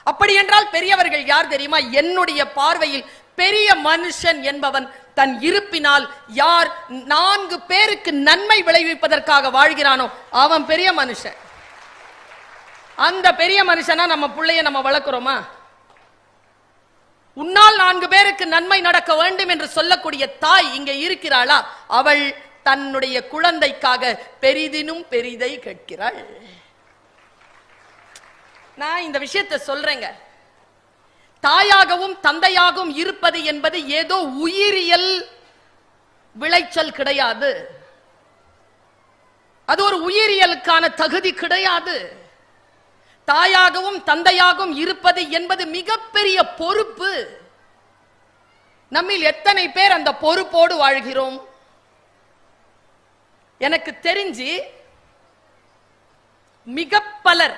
அப்படி என்றால் பெரியவர்கள் யார் தெரியுமா? என்னுடைய பார்வையில் பெரிய மனுஷன் என்பவன் தன் இருப்பினால் யார் 4 பேருக்கு நன்மை விளைவிப்பதற்காக வாழ்கிறானோ அவன் பெரிய மனுஷன். அந்த பெரிய மனுஷனா நம்ம பிள்ளைய நம்ம வளர்க்கிறோமா? உன்னால் 4 பேருக்கு நன்மை நடக்க வேண்டும் என்று சொல்லக்கூடிய தாய் இங்கே இருக்கிறாளா? அவள் தன்னுடைய குழந்தைக்காக பெரிதினும் பெரிதை கேட்கிறாள். நான் இந்த விஷயத்தை சொல்றேங்க. தாயாகவும் தந்தையாகவும் இருப்பது என்பது ஏதோ உயிரியல் விளைச்சல் கிடையாது. அது ஒரு உயிரியலுக்கான தகுதி கிடையாது. தாயாகவும் தந்தையாகவும் இருப்பது என்பது மிகப்பெரிய பொறுப்பு. நம்மில் எத்தனை பேர் அந்த பொறுப்போடு வாழ்கிறோம்? எனக்கு தெரிஞ்சு மிக பலர்